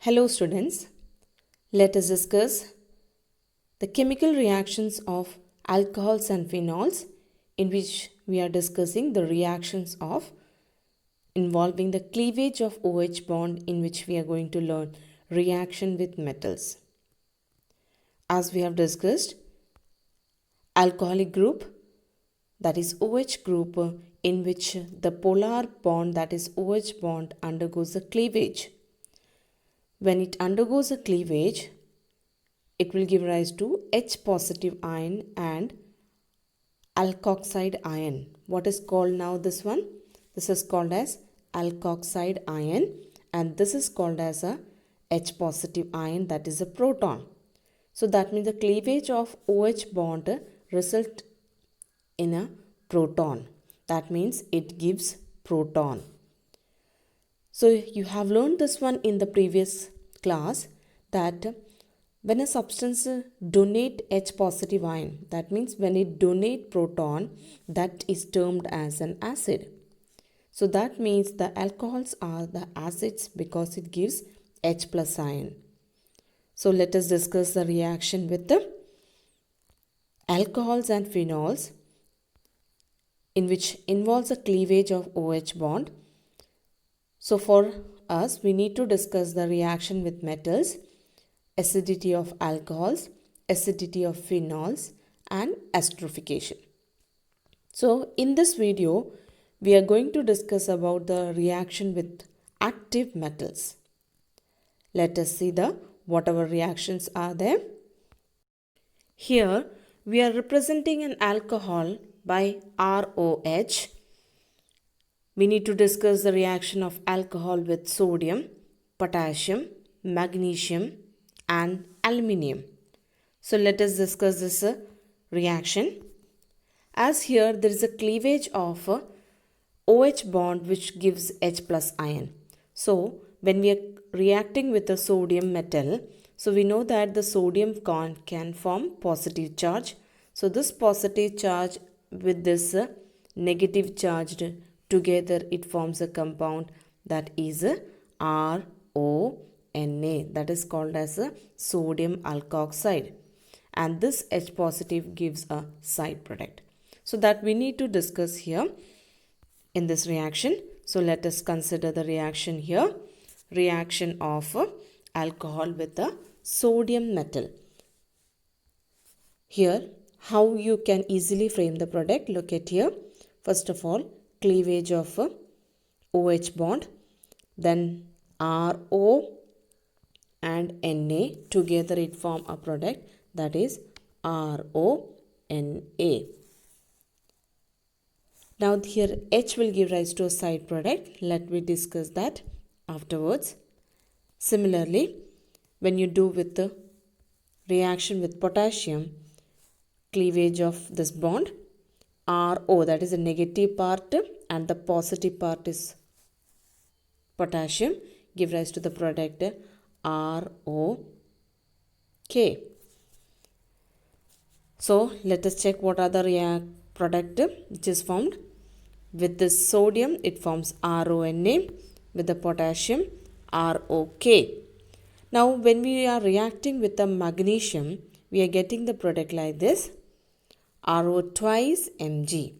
Hello students, let us discuss the chemical reactions of alcohols and phenols, in which we are discussing the reactions of involving the cleavage of OH bond, in which we are going to learn reaction with metals. As we have discussed, alcoholic group, that is OH group, in which the polar bond, that is OH bond, undergoes a cleavage. When it undergoes a cleavage, it will give rise to H positive ion and alkoxide ion. What is called now this one? This is called as alkoxide ion, and this is called as a H positive ion, that is a proton. So that means the cleavage of OH bond result in a proton. That means it gives proton. So you have learned this one in the previous class, that when a substance donate H positive ion, that means when it donate proton, that is termed as an acid. So that means the alcohols are the acids because it gives H plus ion. So let us discuss the reaction with the alcohols and phenols, in which involves a cleavage of OH bond. So for us, we need to discuss the reaction with metals, acidity of alcohols, acidity of phenols, and esterification. So in this video, we are going to discuss about the reaction with active metals. Let us see the whatever reactions are there. Here we are representing an alcohol by ROH. We need to discuss the reaction of alcohol with sodium, potassium, magnesium, and aluminium. So let us discuss this reaction. As here there is a cleavage of OH bond which gives H plus ion. So when we are reacting with a sodium metal, so we know that the sodium can form positive charge. So this positive charge with this negative charged together, it forms a compound that is RONA, that is called as a sodium alkoxide, and this H positive gives a side product. So that we need to discuss here in this reaction. So let us consider the reaction here. Reaction of alcohol with a sodium metal. Here how you can easily frame the product. Look at here. First of all, cleavage of OH bond, then RO and Na together it form a product, that is RONA. Now here H will give rise to a side product. Let me discuss that afterwards. Similarly, when you do with the reaction with potassium, cleavage of this bond, RO, that is the negative part, and the positive part is potassium, give rise to the product ROK. So let us check what are the product which is formed. With this sodium, it forms RONA. With the potassium, ROK. Now when we are reacting with the magnesium, we are getting the product like this, RO twice Mg.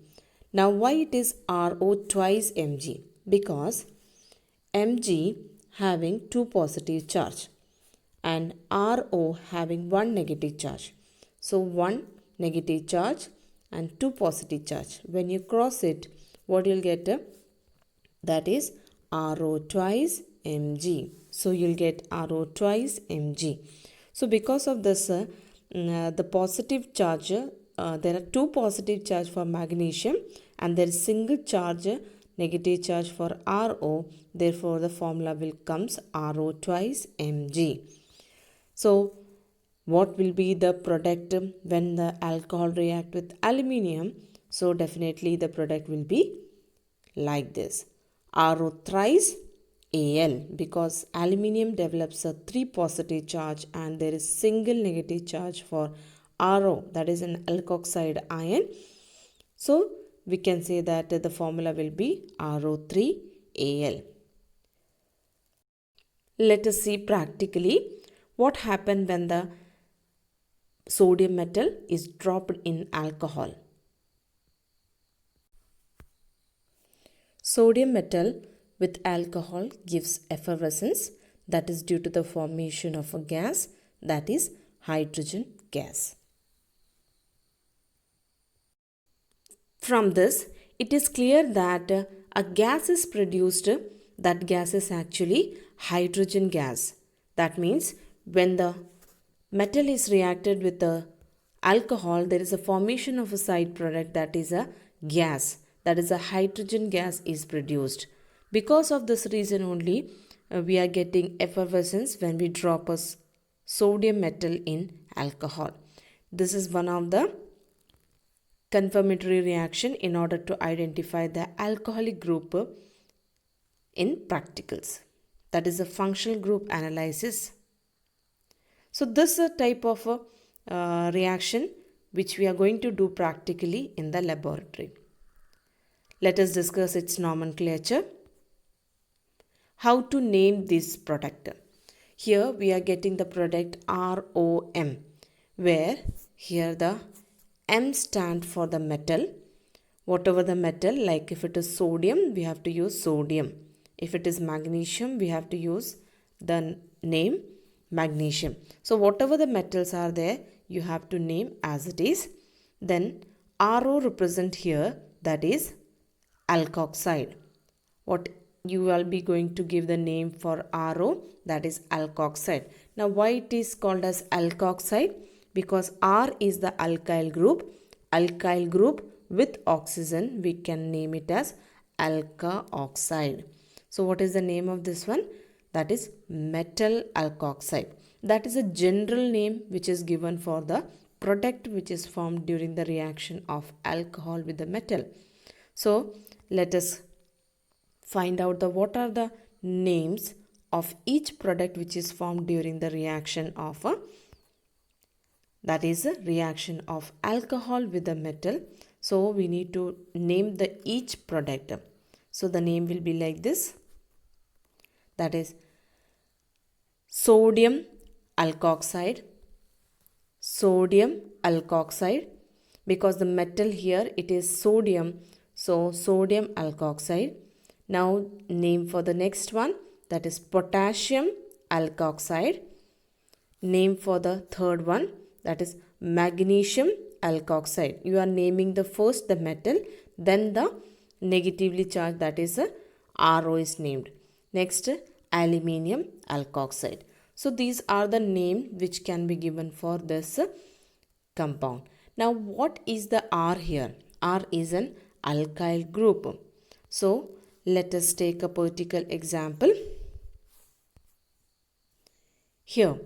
Now why it is RO twice Mg? Because Mg having 2 positive charge and RO having 1 negative charge. So 1 negative charge and 2 positive charge. When you cross it, what you'll get? That is RO twice Mg. So you'll get RO twice Mg. So because of this, the positive charge, there are 2 positive charge for magnesium and there is single charge, negative charge for RO. Therefore, the formula will comes RO twice Mg. So what will be the product when the alcohol react with aluminium? So definitely the product will be like this, RO thrice Al, because aluminium develops a 3 positive charge and there is single negative charge for RO, that is an alkoxide ion. So we can say that the formula will be RO3Al. Let us see practically what happens when the sodium metal is dropped in alcohol. Sodium metal with alcohol gives effervescence, that is due to the formation of a gas, that is hydrogen gas. From this, it is clear that a gas is produced. That gas is actually hydrogen gas. That means when the metal is reacted with the alcohol, there is a formation of a side product, that is a gas, that is a hydrogen gas is produced. Because of this reason only, we are getting effervescence when we drop a sodium metal in alcohol. This is one of the confirmatory reaction in order to identify the alcoholic group in practicals. That is a functional group analysis. So this is a type of reaction which we are going to do practically in the laboratory. Let us discuss its nomenclature. How to name this product? Here we are getting the product ROM, where here the M stand for the metal. Whatever the metal, like if it is sodium, we have to use sodium. If it is magnesium, we have to use the name magnesium. So whatever the metals are there, you have to name as it is. Then RO represent here, that is alkoxide. What you will be going to give the name for RO, that is alkoxide. Now why it is called as alkoxide? Because R is the alkyl group. Alkyl group with oxygen, we can name it as alka oxide. So what is the name of this one? That is metal alkoxide. That is a general name which is given for the product which is formed during the reaction of alcohol with the metal. So let us find out what are the names of each product which is formed during the reaction of a reaction of alcohol with the metal. So we need to name the each product. So the name will be like this. That is sodium alkoxide. Sodium alkoxide. Because the metal here, it is sodium. So sodium alkoxide. Now name for the next one, that is potassium alkoxide. Name for the third one, that is magnesium alkoxide. You are naming the first the metal, then the negatively charged, that is a RO is named. Next, aluminium alkoxide. So these are the name which can be given for this compound. Now what is the R here? R is an alkyl group. So let us take a particular example. Here,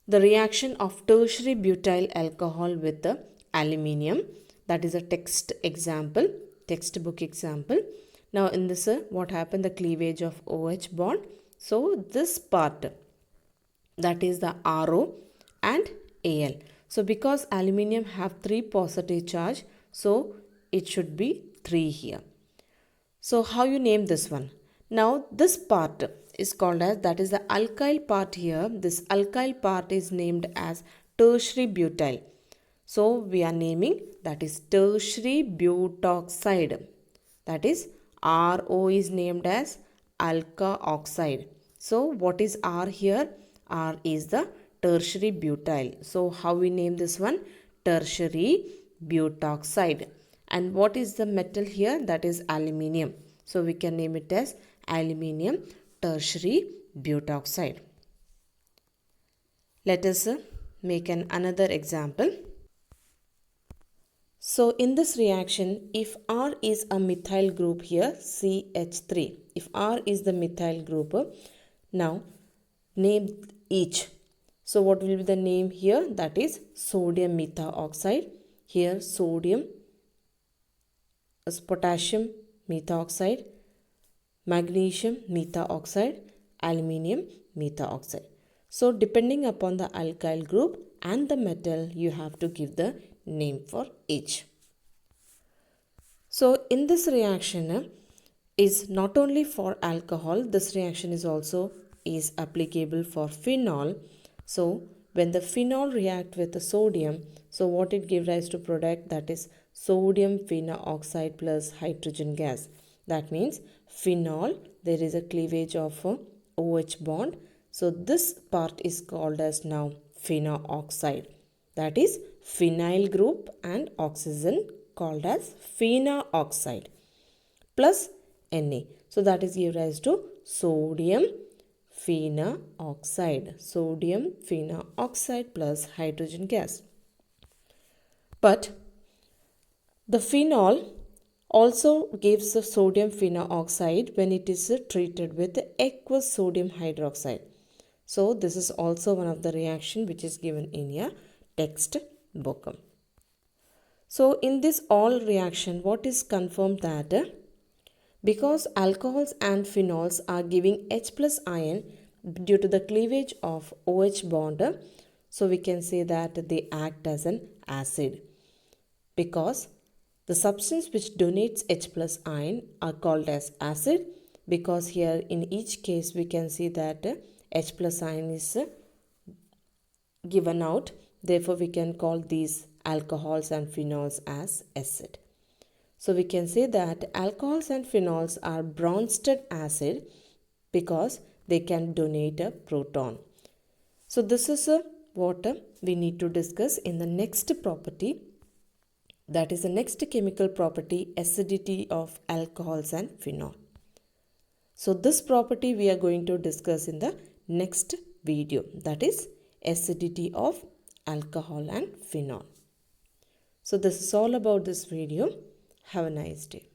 the reaction of tertiary butyl alcohol with the aluminium. That is a textbook example. Now in this, what happened? The cleavage of OH bond. So this part, that is the RO and Al. So because aluminium have 3 positive charge, so it should be 3 here. So how you name this one? Now this part is called as, that is the alkyl part here. This alkyl part is named as tertiary butyl. So we are naming, that is tertiary butoxide. That is RO is named as alka oxide. So what is R here? R is the tertiary butyl. So how we name this one? Tertiary butoxide. And what is the metal here? That is aluminium. So we can name it as aluminium tertiary butoxide. Let us make another example. So in this reaction, if R is a methyl group here, CH3. If R is the methyl group, now name each. So what will be the name here? That is sodium methoxide. Here sodium is potassium methoxide, magnesium methoxide, aluminium methoxide. So depending upon the alkyl group and the metal, you have to give the name for each. So in this reaction is not only for alcohol, this reaction is also is applicable for phenol. So when the phenol react with the sodium, so what it gives rise to product, that is sodium phenoxide plus hydrogen gas. That means phenol, there is a cleavage of a OH bond. So this part is called as now phenoxide. That is phenyl group and oxygen called as phenoxide plus Na. So that is give rise to sodium phenoxide. Sodium phenoxide plus hydrogen gas. But the phenol also gives the sodium phenoxide when it is treated with aqueous sodium hydroxide. So this is also one of the reaction which is given in your textbook. So in this all reaction, what is confirmed that because alcohols and phenols are giving H plus ion due to the cleavage of OH bond, so we can say that they act as an acid. Because the substance which donates H plus ion are called as acid, because here in each case we can see that H plus ion is given out. Therefore, we can call these alcohols and phenols as acid. So we can say that alcohols and phenols are Bronsted acid because they can donate a proton. So this is what we need to discuss in the next property. That is the next chemical property, acidity of alcohols and phenol. So this property we are going to discuss in the next video, that is acidity of alcohol and phenol. So this is all about this video. Have a nice day.